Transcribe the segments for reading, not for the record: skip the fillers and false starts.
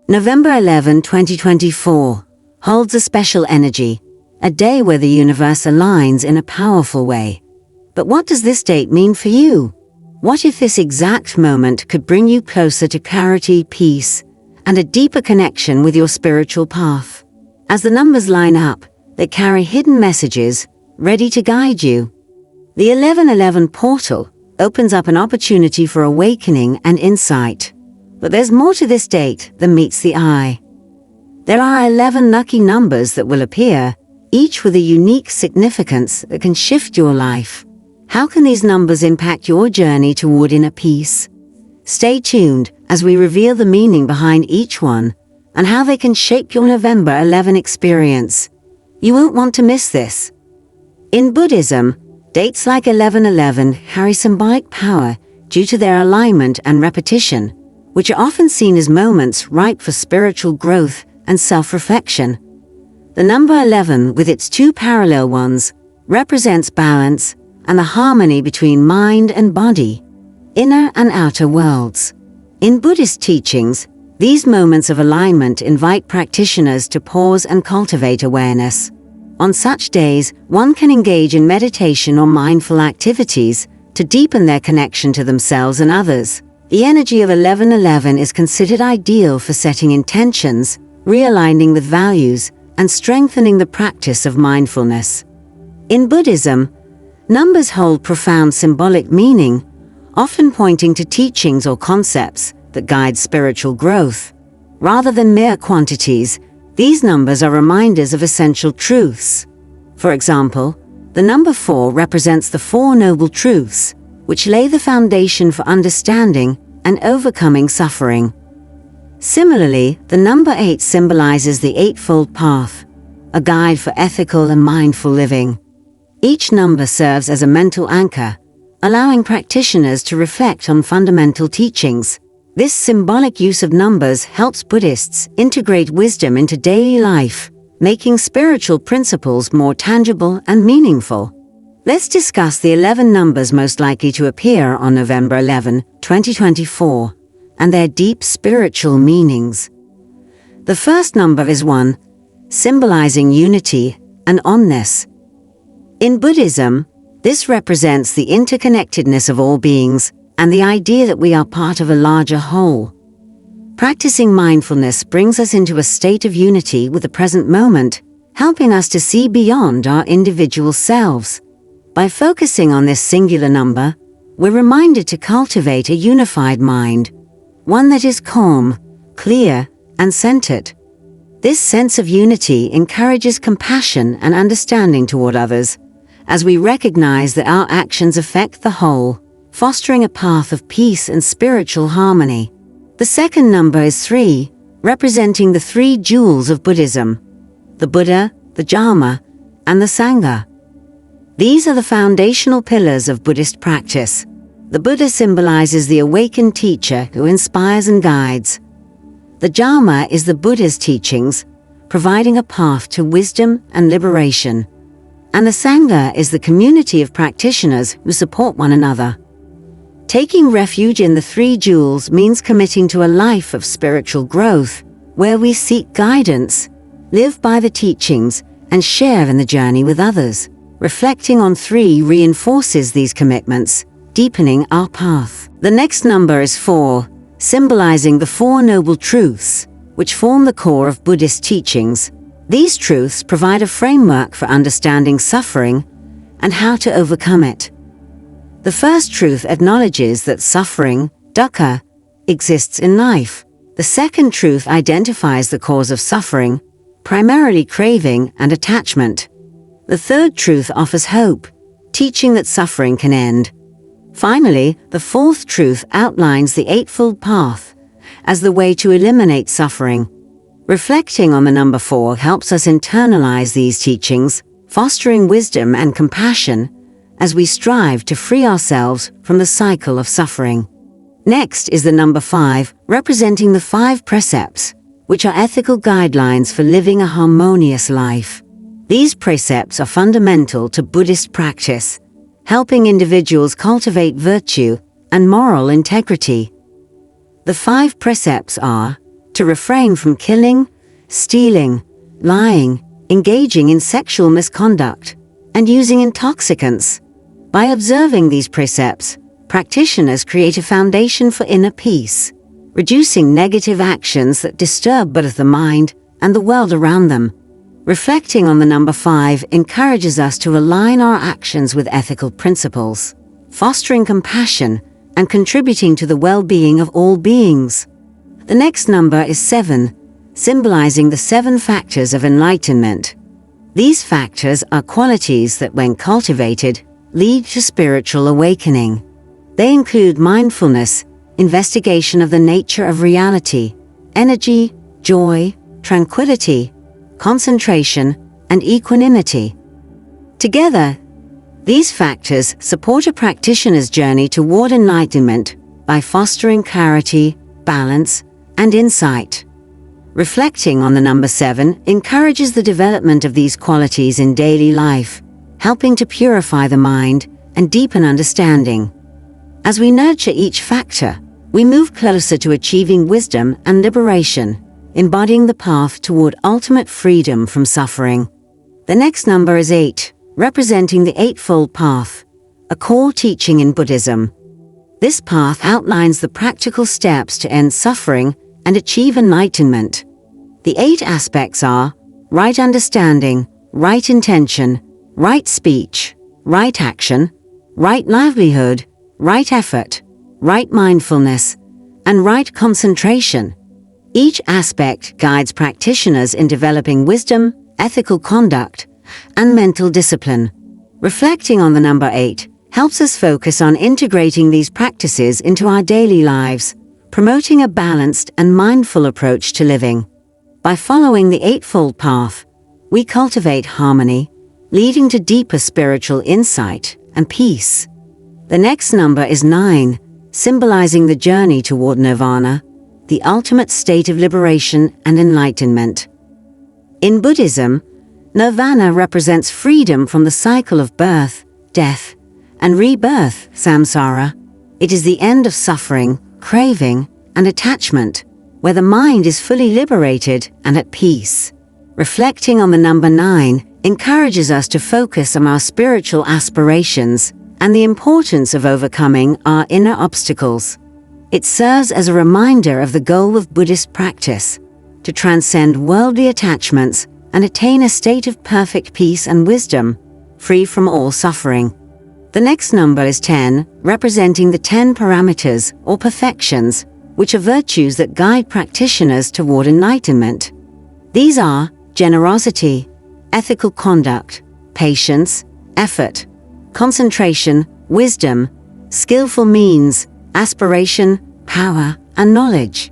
November 11, 2024 holds a special energy, a day where the universe aligns in a powerful way. But what does this date mean for you? What if this exact moment could bring you closer to clarity, peace, and a deeper connection with your spiritual path? As the numbers line up, they carry hidden messages, ready to guide you. The 1111 portal opens up an opportunity for awakening and insight. But there's more to this date than meets the eye. There are 11 lucky numbers that will appear, each with a unique significance that can shift your life. How can these numbers impact your journey toward inner peace? Stay tuned as we reveal the meaning behind each one and how they can shape your November 11 experience. You won't want to miss this. In Buddhism, dates like 1111 carry symbolic power due to their alignment and repetition, which are often seen as moments ripe for spiritual growth and self-reflection. The number 11, with its two parallel ones, represents balance and the harmony between mind and body, inner and outer worlds. In Buddhist teachings, these moments of alignment invite practitioners to pause and cultivate awareness. On such days, one can engage in meditation or mindful activities to deepen their connection to themselves and others. The energy of 1111 is considered ideal for setting intentions, realigning with values, and strengthening the practice of mindfulness. In Buddhism, numbers hold profound symbolic meaning, often pointing to teachings or concepts that guide spiritual growth. Rather than mere quantities, these numbers are reminders of essential truths. For example, the number 4 represents the Four Noble Truths, which lay the foundation for understanding and overcoming suffering. Similarly, the number 8 symbolizes the Eightfold Path, a guide for ethical and mindful living. Each number serves as a mental anchor, allowing practitioners to reflect on fundamental teachings. This symbolic use of numbers helps Buddhists integrate wisdom into daily life, making spiritual principles more tangible and meaningful. Let's discuss the 11 numbers most likely to appear on November 11, 2024, and their deep spiritual meanings. The first number is 1, symbolizing unity and onness. In Buddhism, this represents the interconnectedness of all beings and the idea that we are part of a larger whole. Practicing mindfulness brings us into a state of unity with the present moment, helping us to see beyond our individual selves. By focusing on this singular number, we're reminded to cultivate a unified mind, one that is calm, clear, and centered. This sense of unity encourages compassion and understanding toward others, as we recognize that our actions affect the whole, fostering a path of peace and spiritual harmony. The second number is 3, representing the 3 jewels of Buddhism: the Buddha, the Dharma, and the Sangha. These are the foundational pillars of Buddhist practice. The Buddha symbolizes the awakened teacher who inspires and guides. The Dharma is the Buddha's teachings, providing a path to wisdom and liberation. And the Sangha is the community of practitioners who support one another. Taking refuge in the 3 jewels means committing to a life of spiritual growth, where we seek guidance, live by the teachings, and share in the journey with others. Reflecting on 3 reinforces these commitments, deepening our path. The next number is 4, symbolizing the Four Noble Truths, which form the core of Buddhist teachings. These truths provide a framework for understanding suffering and how to overcome it. The first truth acknowledges that suffering, dukkha, exists in life. The second truth identifies the cause of suffering, primarily craving and attachment. The third truth offers hope, teaching that suffering can end. Finally, the fourth truth outlines the Eightfold Path as the way to eliminate suffering. Reflecting on the number 4 helps us internalize these teachings, fostering wisdom and compassion as we strive to free ourselves from the cycle of suffering. Next is the number 5, representing the 5 precepts, which are ethical guidelines for living a harmonious life. These precepts are fundamental to Buddhist practice, helping individuals cultivate virtue and moral integrity. The 5 precepts are: to refrain from killing, stealing, lying, engaging in sexual misconduct, and using intoxicants. By observing these precepts, practitioners create a foundation for inner peace, reducing negative actions that disturb both the mind and the world around them. Reflecting on the number 5 encourages us to align our actions with ethical principles, fostering compassion and contributing to the well-being of all beings. The next number is 7, symbolizing the 7 factors of enlightenment. These factors are qualities that, when cultivated, lead to spiritual awakening. They include mindfulness, investigation of the nature of reality, energy, joy, tranquility, concentration, and equanimity. Together, these factors support a practitioner's journey toward enlightenment by fostering clarity, balance, and insight. Reflecting on the number 7 encourages the development of these qualities in daily life, helping to purify the mind and deepen understanding. As we nurture each factor, we move closer to achieving wisdom and liberation, embodying the path toward ultimate freedom from suffering. The next number is 8, representing the Eightfold Path, a core teaching in Buddhism. This path outlines the practical steps to end suffering and achieve enlightenment. The 8 aspects are right understanding, right intention, right speech, right action, right livelihood, right effort, right mindfulness, and right concentration. Each aspect guides practitioners in developing wisdom, ethical conduct, and mental discipline. Reflecting on the number 8 helps us focus on integrating these practices into our daily lives, promoting a balanced and mindful approach to living. By following the Eightfold Path, we cultivate harmony, leading to deeper spiritual insight and peace. The next number is 9, symbolizing the journey toward nirvana, the ultimate state of liberation and enlightenment. In Buddhism, nirvana represents freedom from the cycle of birth, death, and rebirth, samsara. It is the end of suffering, craving, and attachment, where the mind is fully liberated and at peace. Reflecting on the number 9 encourages us to focus on our spiritual aspirations and the importance of overcoming our inner obstacles. It serves as a reminder of the goal of Buddhist practice, to transcend worldly attachments and attain a state of perfect peace and wisdom, free from all suffering. The next number is 10, representing the 10 parameters or perfections, which are virtues that guide practitioners toward enlightenment. These are generosity, ethical conduct, patience, effort, concentration, wisdom, skillful means, aspiration, power, and knowledge.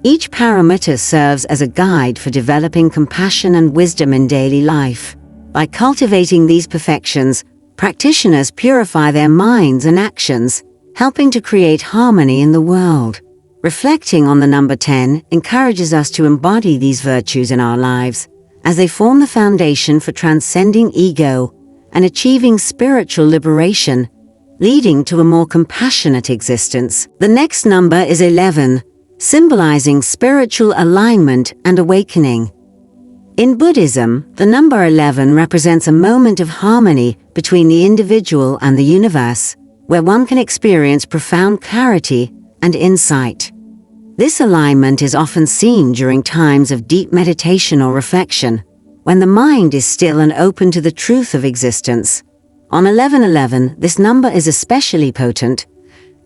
Each parameter serves as a guide for developing compassion and wisdom in daily life. By cultivating these perfections, practitioners purify their minds and actions, helping to create harmony in the world. Reflecting on the number 10 encourages us to embody these virtues in our lives, as they form the foundation for transcending ego and achieving spiritual liberation, leading to a more compassionate existence. The next number is 11, symbolizing spiritual alignment and awakening. In Buddhism, the number 11 represents a moment of harmony between the individual and the universe, where one can experience profound clarity and insight. This alignment is often seen during times of deep meditation or reflection, when the mind is still and open to the truth of existence. On 1111, this number is especially potent,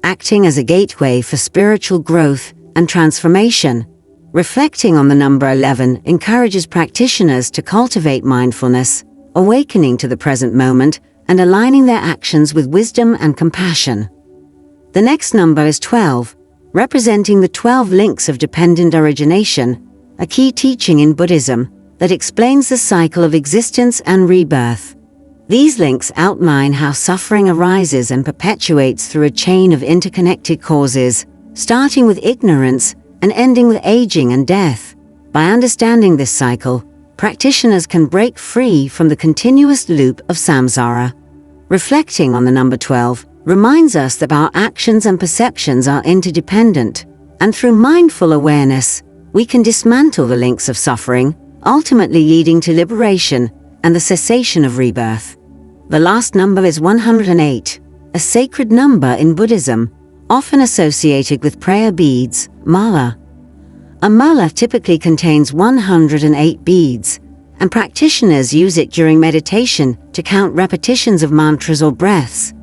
acting as a gateway for spiritual growth and transformation. Reflecting on the number 11 encourages practitioners to cultivate mindfulness, awakening to the present moment, and aligning their actions with wisdom and compassion. The next number is 12, representing the 12 links of dependent origination, a key teaching in Buddhism that explains the cycle of existence and rebirth. These links outline how suffering arises and perpetuates through a chain of interconnected causes, starting with ignorance and ending with aging and death. By understanding this cycle, practitioners can break free from the continuous loop of samsara. Reflecting on the number 12 reminds us that our actions and perceptions are interdependent, and through mindful awareness, we can dismantle the links of suffering, ultimately leading to liberation and the cessation of rebirth. The last number is 108, a sacred number in Buddhism, often associated with prayer beads, mala. A mala typically contains 108 beads, and practitioners use it during meditation to count repetitions of mantras or breaths,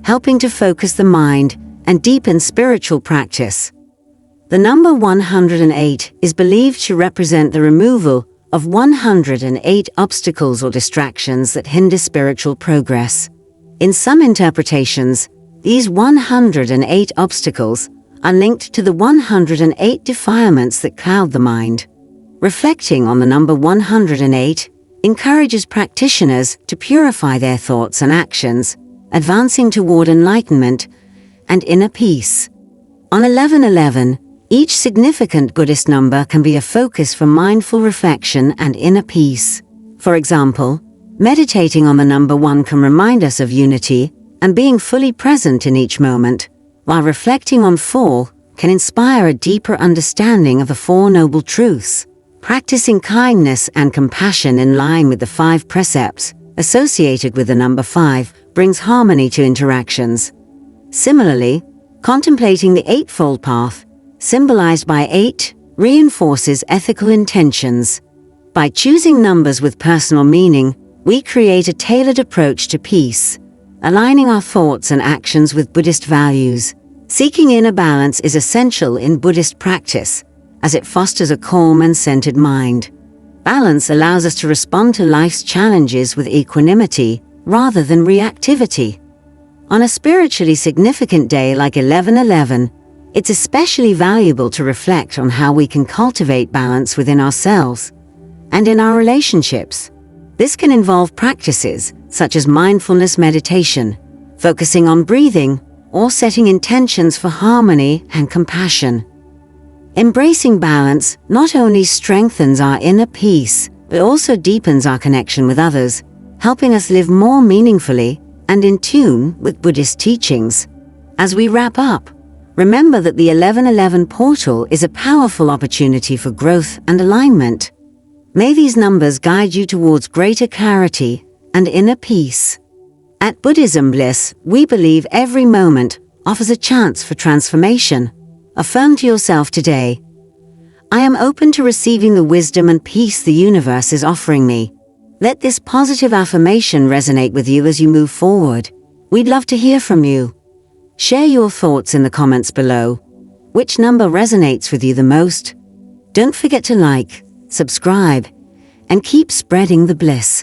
helping to focus the mind and deepen spiritual practice. The number 108 is believed to represent the removal of 108 obstacles or distractions that hinder spiritual progress. In some interpretations, these 108 obstacles are linked to the 108 defilements that cloud the mind. Reflecting on the number 108 encourages practitioners to purify their thoughts and actions, advancing toward enlightenment and inner peace. On 1111, each significant Buddhist number can be a focus for mindful reflection and inner peace. For example, meditating on the number 1 can remind us of unity and being fully present in each moment, while reflecting on 4 can inspire a deeper understanding of the 4 Noble Truths. Practicing kindness and compassion in line with the 5 precepts associated with the number 5 brings harmony to interactions. Similarly, contemplating the Eightfold Path, symbolized by 8, reinforces ethical intentions. By choosing numbers with personal meaning, we create a tailored approach to peace, aligning our thoughts and actions with Buddhist values. Seeking inner balance is essential in Buddhist practice, as it fosters a calm and centered mind. Balance allows us to respond to life's challenges with equanimity rather than reactivity. On a spiritually significant day like 1111, it's especially valuable to reflect on how we can cultivate balance within ourselves and in our relationships. This can involve practices such as mindfulness meditation, focusing on breathing, or setting intentions for harmony and compassion. Embracing balance not only strengthens our inner peace, but also deepens our connection with others, helping us live more meaningfully and in tune with Buddhist teachings. As we wrap up, remember that the 1111 portal is a powerful opportunity for growth and alignment. May these numbers guide you towards greater clarity and inner peace. At Buddhism Bliss, we believe every moment offers a chance for transformation. Affirm to yourself today, I am open to receiving the wisdom and peace the universe is offering me. Let this positive affirmation resonate with you as you move forward. We'd love to hear from you. Share your thoughts in the comments below. Which number resonates with you the most? Don't forget to like, subscribe, and keep spreading the bliss.